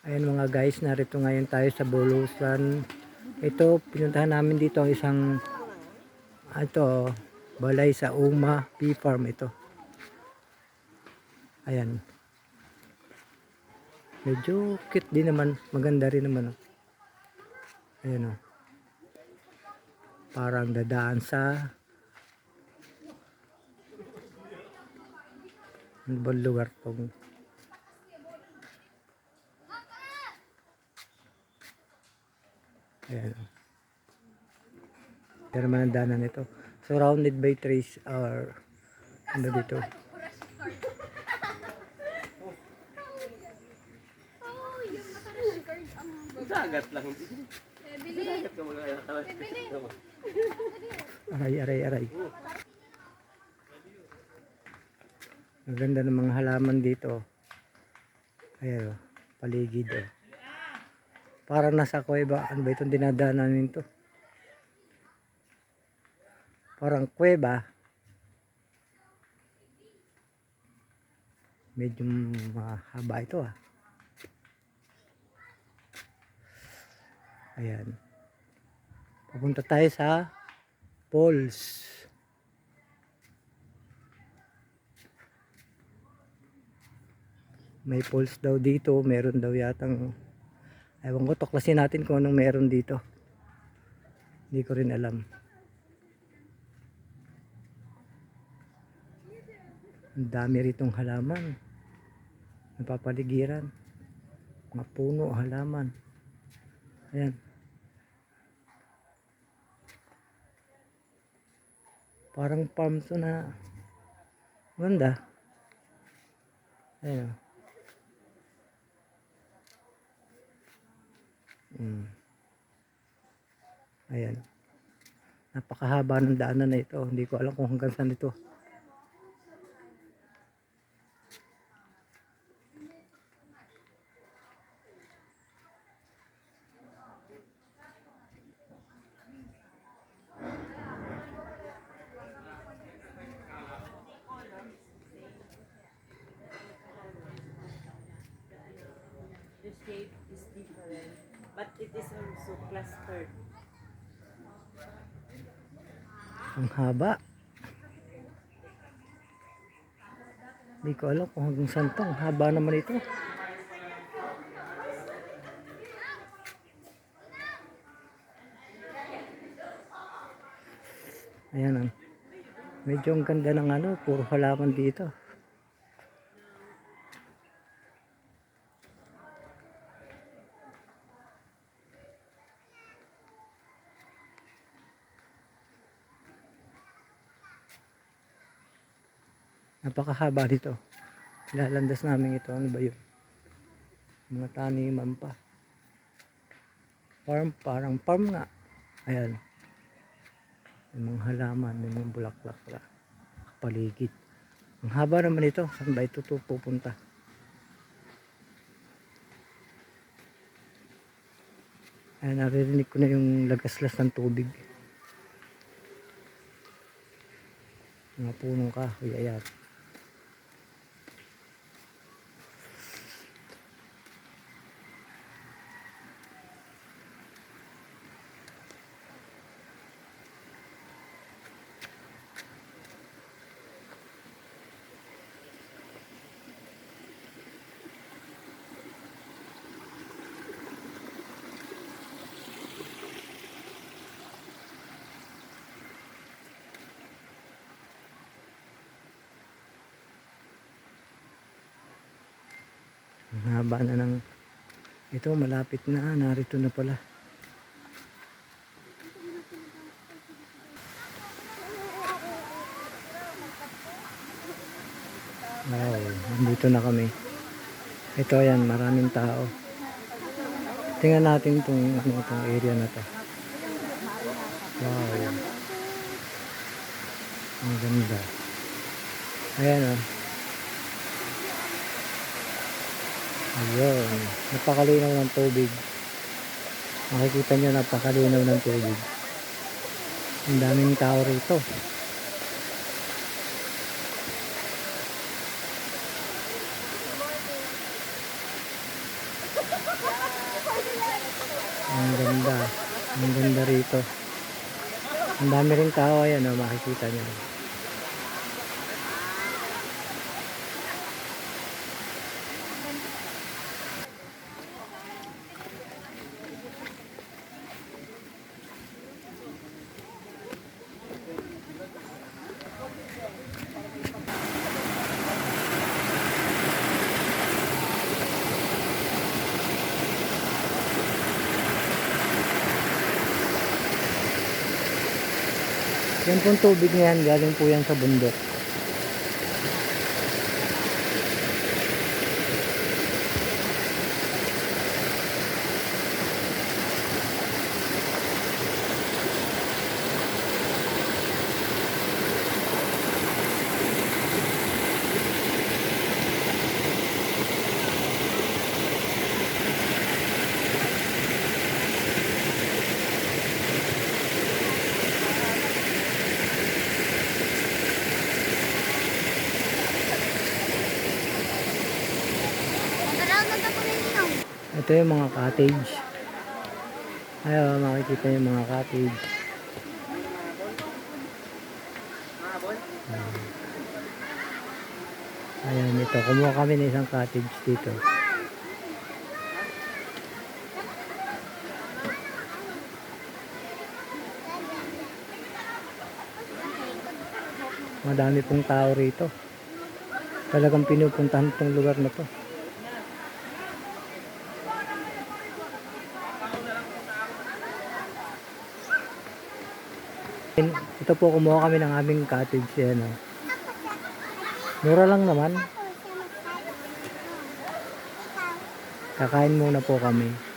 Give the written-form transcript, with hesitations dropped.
Ayan mga guys, narito ngayon tayo sa Bulusan. Ito, pinuntahan namin dito ang isang balay sa Uma Bee Farm ito. Ayan. Medyo cute din naman, maganda rin naman. Ayan o. Parang dadaan sa ano ba lugar tong. Ayan o. Pero naman ang daanan nito. Surrounded by trees or ano dito. Dagat lang. Dagat ka mga Aray. Ang ganda ng mga halaman dito. Ayan o. Paligid o. Parang nasa kuweba. Ano ba itong dinadaanan nito? Parang kuweba. Medyo mahaba ito ah. Ayan. Papunta tayo sa falls. May falls daw dito. Meron daw yatang ewan ko, tuklasin natin kung anong meron dito. Hindi ko rin alam. Ang dami ritong halaman. Napapaligiran. Mga puno, halaman. Ayan. Parang farm to na ganda. Ayan. Ayan. Napakahaba ng daanan na ito. Hindi ko alam kung hanggang saan ito. The shape is different, but it is also clustered. Ang haba. Hindi ko alam kung hanggang saan to. Ang haba naman ito. Ayan ang. Medyo ang ganda ng ano. Puro halaman dito. Napakahaba dito. Lalandas namin ito. Ano ba yun? Mga taniman pa. Farm, parang farm nga. Ayan. May mga halaman, may mga bulaklak pa. Paligid. Ang haba naman ito. Saan ba ito pupunta? Ayan, naririnig ko na yung lagaslas ng tubig. Mga punong kahoy. Ayan. Ang haba na ng ito, malapit na, narito na pala. Wow, nandito na kami. Ito yan, maraming tao. Tingnan natin itong area na to. Wow. Ang ganda. Ayan o. Ayun, napakalinaw ng tubig. Makikita nyo, napakalinaw ng tubig. Ang daming tao rito. Ang ganda. Ang ganda rito. Ang dami rin tao. Ayan o, makikita nyo. Yan pong tubig na yan, galing po yan sa bundok. Ito yung mga cottage. Ayun, makikita yung mga cottage. Ayan, ito. Kumuha kami ng isang cottage dito. Madami pong tao rito. Talagang pinupuntahan itong lugar na to. Ito po, kumuha kami ng aming cottage. Yan, oh. Mura lang naman. Kakain muna po kami.